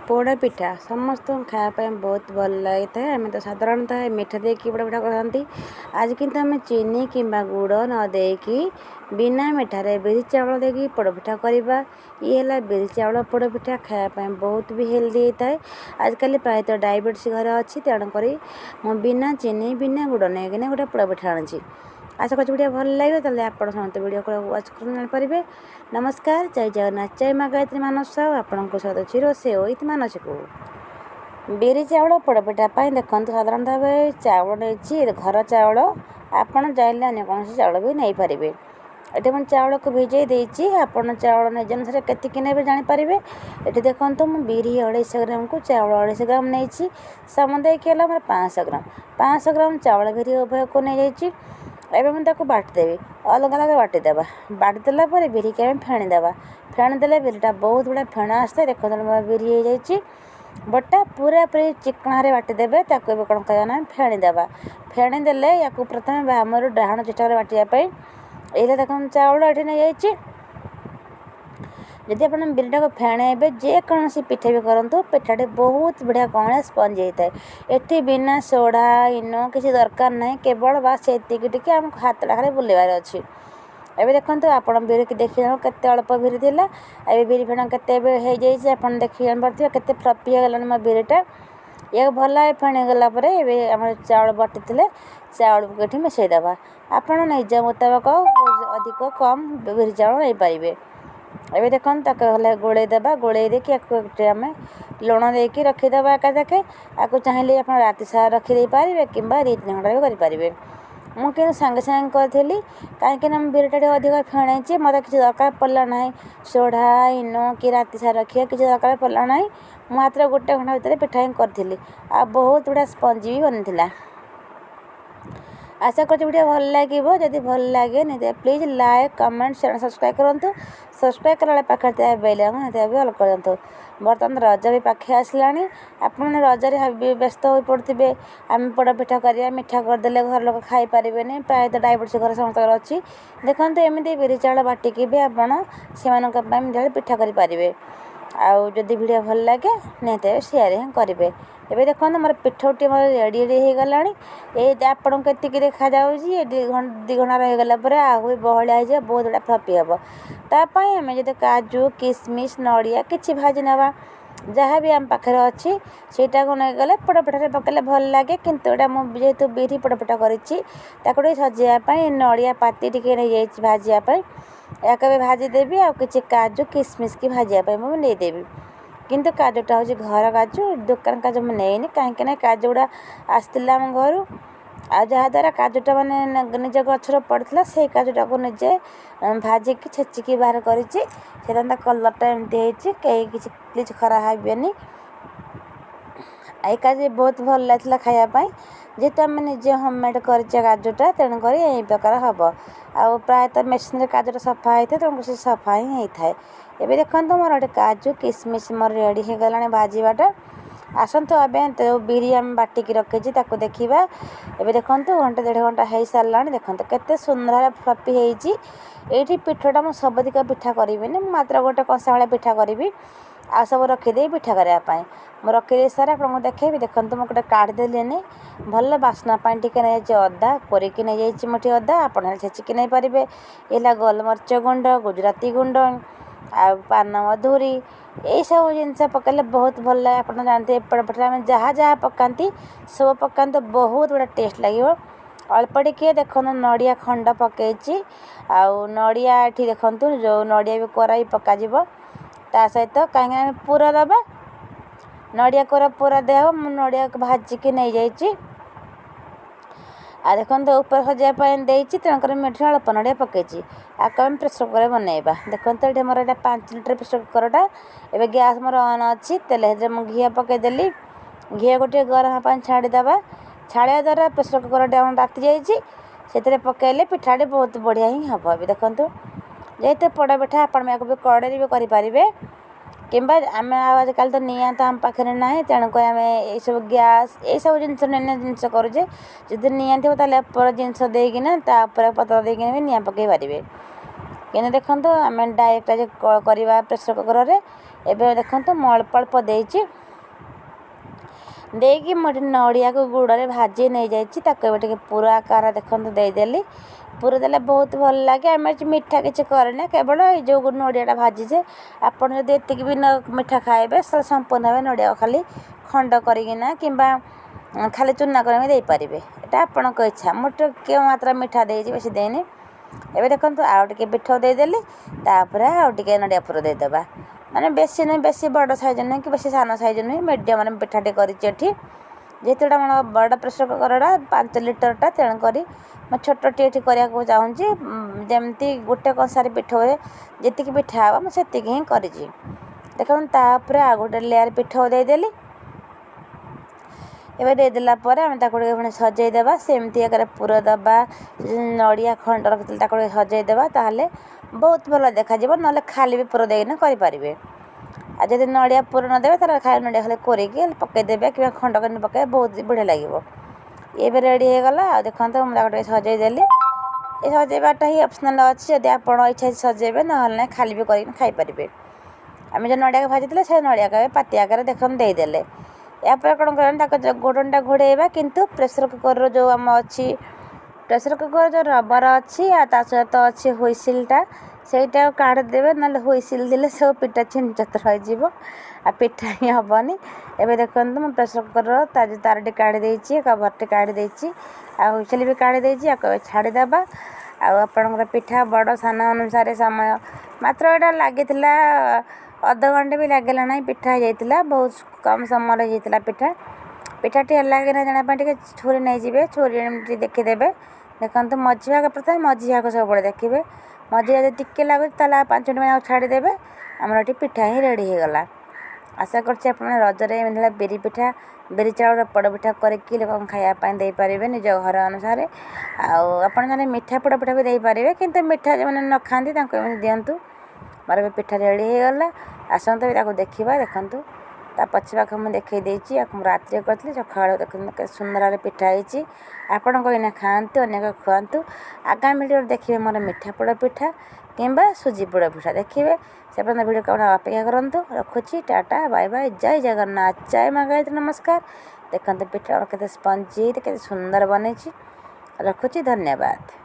पोड़ पिठा समस्त खायापी बहुत भल लगी था। आम तो साधारणतः मिठा देकी पोड़ पिठा करती। आज किंतु आम चीनी कि गुड़ न देकी बिना मिठारे बिरी चावल देकी पोड़ पिठा करवा। ये है बिरी चावल पोड़ पिठा खायापी बहुत भी हेल्दी होता है। आजकल प्रायतः डायबिटीज घर अच्छी तेणुक मु बिना चीनी बिना गुड़ नहीं गोटे पोड़ पिठा आनी। आशा कर वीडियो भल लगे तो आप समस्त वीडियो को वाच कर। नमस्कार, जय जगन्नाथ, जय माँ गायत्री मानस। आपन को स्वागत अच्छी रोसे मानस को बिरी चावल पोड़पिठा देखो साधारण भाव चावल नहीं घर चावल आपड़ चाहिए अन्य कौन चावल भी नहीं पारे। ये मुझे चावल को भिजे देती आपड़ चावल निज अनुसार के ने जापर। ये देखो मुझे बिरी 250 ग्राम को चावल 250 ग्राम नहीं समुदाय कि 500 ग्राम 500 ग्राम चावल बिरी उभय को नहीं जाइए। एवं मुझे बाटिदेवी अलग अलग बाटिदेवा। बाटिदेला बिरी की आम फेणीदेवा। फेणीदे बिरीटा बहुत बड़ा फेण आसता। देखो बिरी हो जाइए बटा पूरा पूरी चिकणारे बाटिदेवे। कौन कहना फेणीदेवा। फेणीदे या प्रथम आमर डाण चेष्टा बाटापी। ये देखो चावल ये नहीं जाइए। जदि आप बिरीटा को फेणेबे जेकोसी पिठा भी करूँ पिठाटी बहुत बढ़िया कौन स्पंज होता है। ये बिना सोडा इनो किसी दरकार ना केवल बास एतिक आम हाथ खाली बुलेबार अच्छी। एवं देखो आप बिरी की देखी जान के अल्प बिरी थी। ए बिरी फेण के आप देखी जानपारे के फ्लपी हो गला मो बिरीटा। या भल फेणी गला आम चावल बाटी चावल को ये मिसईदेवा। आपड़ निज मुताबक अधिक कम बिरी चावल नहीं पारे। एवं देखो भले गोलैदेवा। गोलै देकी आम लुण देकी रखीदेवा एकाके। आपको चाहिए आप राति सारा रखीदे पारे कि 2-3 घंटा भी करेंगे। मुझे सागे सागे करी कहीं बिरीटा अधिक फेणाई मत किसी दरकार पड़ा ना सोढ़ा इनो कि राति सारा रखा किसी दरकार पड़ा ना। मुझे गोटे घंटा भितर पिठा ही करी आ बहुत बड़ा स्पंज भी बनी। आशा कर वीडियो भल लगे। जदि भल लगे नहीं please like comment share subscribe करूँ। सब्सक्राइब करा पाखे बेल भी अल कर दिंतु। बर्तमान रज भी पाखे आसला। आप रजरे व्यस्त हो पड़े। आम पोड़ पिठा करा मिठा करदे घर लोग खाई पारे। प्रायतः डायबिटीज घर समस्त अच्छी। देखो एमती बिरी चावल बाटिकी भी आपड़ से पिठा करें। आउ जदि वीडियो भल लगे नहीं शेयर ही करेंगे। एवं देखो मोर पिठौटी मोर रेडी हो गला। ये आपन को ये देखा जाऊँगी 2 घंटा रहीगला आहु बहलिया हो बहुत बड़ा फ्लपी हम। तापाई आम जो काजू किसमिश नड़िया कि भाजी ना जहाँ भी आम पाखे अच्छी सेटा को नहीं गले पोड़ पिठा पकड़े भल लगे। किंतु एटा जेहेतु बिरी पोड़ पिठा करी सजाइवाई नड़िया पाती टी नहीं जाइए भाजापी। या कभी भाजीदेवी आ कि काजू किसमिश की भाजापी मुझे नहींदेवी। किंतु काजूटा हूँ घर काजू दुकान काजू मुझे नहीं कहीं काजू गुड़ा आसला आम घर आ जहाद्वारा काजूटा मैंने निज गचर पड़ता से काजूटा को निजे भाजिकी छेचिकी बाहर कर कलरटा एमती कहीं किसी प्लीज खराब हेनी। ये काजू बहुत भल लगा खायापाई जेहेतु आम निजे होममेड कर काजूटा तेणुक यही प्रकार हम। आ प्रायतः मेसीन काजूटा सफा होता है तेणुक से सफा ही होता है। एवं देखो मोर गोटे काजू किसमिश मोर रेडी हो गला भाजवाटा। आसतु आम तो बिरी आम बाटिकी रखी देखा। एवं देखो 1-1.5 घंटा हो सारा। देखो केते सुंदर फ्लपी होती। पिठटा मुझे सबदिक पिठा करी मात्र गोटे कंसा भाया पिठा करी आ सब रखीदे पिठा करने मुझे रखीदे सारा आपको देखेबी। देखो मुझे गोटे काढ़देली भल बास्ना टी नहीं अदा कोरिकी नहीं जाइए मुठी अदा आप छेचिकी नहीं पारे। ये गोलमरीच गुंड गुजराती गुंड आ पान मधुरी यही सब जिनस पकड़े बहुत भल लगे। आप जानते पोड़ पिठा में जहाँ जहाँ पकाती सब पका तो बहुत बड़ा टेस्ट लगे। अल्प टिके देखो नड़िया खंड पकई आउ नड़िया ये देखो जो नड़िया भी कोरा भी पकाज ता सहित कहीं पूरा दबा नड़िया कोरा पूरा देव नड़िया भाजिकी नहीं जाइए। आ देखो ऊपर सजाइवाई देती तेणुक मीठा अल्प नड़िया पकई आपको आम प्रेसर कुकर बनइबा। देखो ये मोर 5 लिटर प्रेसर कुकरटा एवं गैस मोर ऑन अच्छी तेल मुझे घी पकईदेली। घी गोटे गरम हाँ छाड़ीदे छाड़ा द्वारा प्रेसर कुकर ताती जाइए पकईले पिठाटी बहुत बढ़िया ही हम। अभी देखो जेहेतु पोड़ पिठा आप भी कड़े भी करें कि आम आजकल तो निआ तो आम पाखे ना तेणुक आम ये सब गैस ये सब जिन जिनस करुचे जब निआ थी उपर जिनस देकिना पतर देकिन भी निआ पकई पारे। कि देखो आम डायरेक्ट करवा प्रेसर कुकर ଏବେ ଦେଖନ୍ତୁ ମୁଁ ଅଳ୍ପ ଅଳ୍ପ ଦେଇକି ମୁଁ ଏଠି ନଡ଼ିଆକୁ ଗୁଡ଼ରେ ଭାଜି ନେଇଯାଇଛି। ତାକୁ ଏବେ ଟିକେ ପୁର ଆକାର ଦେଖନ୍ତୁ ଦେଇଦେଲି। ପୁର ଦେଲେ ବହୁତ ଭଲ ଲାଗେ। ଆମେ ମିଠା କିଛି କରେନା, କେବଳ ଏଇ ଯେଉଁ ନଡ଼ିଆଟା ଭାଜିଛେ। ଆପଣ ଯଦି ଏତିକି ବି ମିଠା ଖାଇବେ ସମ୍ପୂର୍ଣ୍ଣ ଭାବେ ନଡ଼ିଆ ଖାଲି ଖଣ୍ଡ କରିକିନା କିମ୍ବା ଖାଲି ଚୂନା କରିକି ଦେଇପାରିବେ। ଏଇଟା ଆପଣଙ୍କ ଇଚ୍ଛା। ମୁଁ ଟିକେ ମାତ୍ରା ମିଠା ଦେଇଛି, ବେଶୀ ଦେଇନି। ଏବେ ଦେଖନ୍ତୁ ଆଉ ଟିକେ ପିଠଉ ଦେଇଦେଲି, ତାପରେ ଆଉ ଟିକେ ନଡ଼ିଆ ପୁର ଦେଇଦେବା। ମାନେ ବେଶୀ ନୁହେଁ, ବେଶୀ ବଡ଼ ସାଇଜ୍ ନୁହେଁ କି ବେଶୀ ସାନ ସାଇଜ୍ ନୁହେଁ, ମିଡ଼ିୟମ୍ ପିଠାଟେ କରିଛି ଏଠି। ଯେହେତୁ ଏଇଟା ମୋର ବଡ଼ ପ୍ରେସର୍ କୁକର୍ଟା 5 ଲିଟରଟା, ତେଣୁକରି ମୁଁ ଛୋଟଟି ଏଠି କରିବାକୁ ଚାହୁଁଛି। ଯେମିତି ଗୋଟେ କଂସାରେ ପିଠଉରେ ଯେତିକି ପିଠା ହେବ ମୁଁ ସେତିକି ହିଁ କରିଛି। ଦେଖନ୍ତୁ ତାପରେ ଆଉ ଗୋଟେ ଲେୟାର୍ ପିଠଉ ଦେଇଦେଲି। ଏବେ ଦେଇଦେଲା ପରେ ଆମେ ତାକୁ ଟିକେ ପୁଣି ସଜେଇଦେବା। ସେମିତି ଆକାରରେ ପୁର ଦେବା, ନଡ଼ିଆ ଖଣ୍ଡ ରଖିଥିଲି ତାକୁ ଟିକେ ସଜେଇଦେବା, ତାହେଲେ ବହୁତ ଭଲ ଦେଖାଯିବ। ନହେଲେ ଖାଲି ବି ପୁର ଦେଇକିନା କରିପାରିବେ। ଆଉ ଯଦି ନଡ଼ିଆ ପୁର ନ ଦେବେ ତାହେଲେ ଖାଲି ନଡ଼ିଆ ଖାଲି କୋରିକି ପକାଇଦେବେ କିମ୍ବା ଖଣ୍ଡ କରି ପକାଇବେ, ବହୁତ ବଢ଼ିଆ ଲାଗିବ। ଏବେ ରେଡ଼ି ହେଇଗଲା। ଆଉ ଦେଖନ୍ତୁ ମୁଁ ତାକୁ ଟିକେ ସଜେଇଦେଲି। ଏ ସଜେଇବାଟା ହିଁ ଅପସନାଲ୍ ଅଛି, ଯଦି ଆପଣ ଇଚ୍ଛା ସଜେଇବେ, ନହେଲେ ନାହିଁ ଖାଲି ବି କରିକି ଖାଇପାରିବେ। ଆମେ ଯେଉଁ ନଡ଼ିଆକୁ ଭାଜିଥିଲେ ସେ ନଡ଼ିଆକୁ ପାତି ଆକାରରେ ଦେଖନ୍ତୁ ଦେଇଦେଲେ। ଏହାପରେ କ'ଣ କରିବା, ତାକୁ ଘୋଡ଼ଣୀଟା ଘୋଡ଼େଇବା, କିନ୍ତୁ ପ୍ରେସର୍ କୁକର୍ର ଯେଉଁ ଆମ ଅଛି, ପ୍ରେସର୍ କୁକର୍ ଯେଉଁ ରବର ଅଛି ଆଉ ତା ସହିତ ଅଛି ହୁଇସିଲ୍ଟା, ସେଇଟାକୁ କାଢ଼ିଦେବେ। ନହେଲେ ହୁଇସିଲ୍ ଦେଲେ ସବୁ ପିଠା ଛିନଛତ୍ର ହୋଇଯିବ, ଆଉ ପିଠା ହିଁ ହେବନି। ଏବେ ଦେଖନ୍ତୁ ମୁଁ ପ୍ରେସର୍ କୁକର୍ର ତାରଟି କାଢ଼ି ଦେଇଛି, କଭର୍ଟି କାଢ଼ି ଦେଇଛି, ଆଉ ହୁଇସିଲ୍ ବି କାଢ଼ି ଦେଇଛି। ଆକୁ ଛାଡ଼ିଦେବା। ଆଉ ଆପଣଙ୍କର ପିଠା ବଡ଼ ସାନ ଅନୁସାରେ ସମୟ, ମାତ୍ର ଏଇଟା ଲାଗିଥିଲା ଅଧଘଣ୍ଟେ ବି ଲାଗିଲା ନାହିଁ, ପିଠା ହେଇଯାଇଥିଲା। ବହୁତ କମ୍ ସମୟରେ ହେଇଯାଇଥିଲା ପିଠାଟି ହେଲା କି ନା ଜାଣିବା ପାଇଁ ଟିକେ ଛୁରୀ ନେଇଯିବେ, ଛୁରୀ ଏମିତି ଦେଖିଦେବେ। ଦେଖନ୍ତୁ ମଝି ଭାଗ, ପ୍ରଥମେ ମଝି ଭାଗ ସବୁବେଳେ ଦେଖିବେ। ମଝି ଯଦି ଟିକେ ଲାଗୁଛି ତାହେଲେ 5 ମିନିଟ୍ ପାଇଁ ଛାଡ଼ିଦେବେ। ଆମର ଏଠି ପିଠା ହିଁ ରେଡ଼ି ହେଇଗଲା। ଆଶା କରୁଛି ଆପଣ ରଜରେ ଏମିତି ବିରି ପିଠା, ବିରି ଚାଉଳର ପୋଡ଼ପିଠା କରିକି ଲୋକଙ୍କୁ ଖାଇବା ପାଇଁ ଦେଇପାରିବେ ନିଜ ଘର ଅନୁସାରେ। ଆଉ ଆପଣ ଜଣେ ମିଠା ପୋଡ଼ପିଠା ବି ଦେଇପାରିବେ, କିନ୍ତୁ ମିଠା ଯେଉଁମାନେ ନ ଖାଆନ୍ତି ତାଙ୍କୁ ଏମିତି ଦିଅନ୍ତୁ। ମୋର ଏବେ ପିଠା ରେଡ଼ି ହେଇଗଲା। ଆସନ୍ତୁ ତାକୁ ଦେଖିବା। ଦେଖନ୍ତୁ ତା ପଛ ପାଖ ମୁଁ ଦେଖାଇ ଦେଇଛି। ଆକୁ ମୁଁ ରାତିରେ କରିଥିଲି, ସକାଳୁ ଦେଖନ୍ତୁ କେତେ ସୁନ୍ଦର ଭାବରେ ପିଠା ହେଇଛି। ଆପଣଙ୍କ ଏଇନା ଖାଆନ୍ତୁ, ଅନେକ ଖୁଆନ୍ତୁ। ଆଗାମୀ ଭିଡ଼ିଓରେ ଦେଖିବେ ମୋର ମିଠା ପୋଡ଼ପିଠା କିମ୍ବା ସୁଜି ପୋଡ଼ପିଠା ଦେଖିବେ। ସେ ପର୍ଯ୍ୟନ୍ତ ଭିଡ଼ିଓକୁ ଆପଣ ଅପେକ୍ଷା କରନ୍ତୁ। ରଖୁଛି, ଟାଟା, ବାଏ ବାଏ, ଜୟ ଜଗନ୍ନାଥ, ଜୟ ମା ଗାୟତ୍ରୀ, ନମସ୍କାର। ଦେଖନ୍ତୁ ପିଠା କେତେ ସ୍ପଞ୍ଜି, କେତେ ସୁନ୍ଦର ବନେଇଛି। ରଖୁଛି, ଧନ୍ୟବାଦ।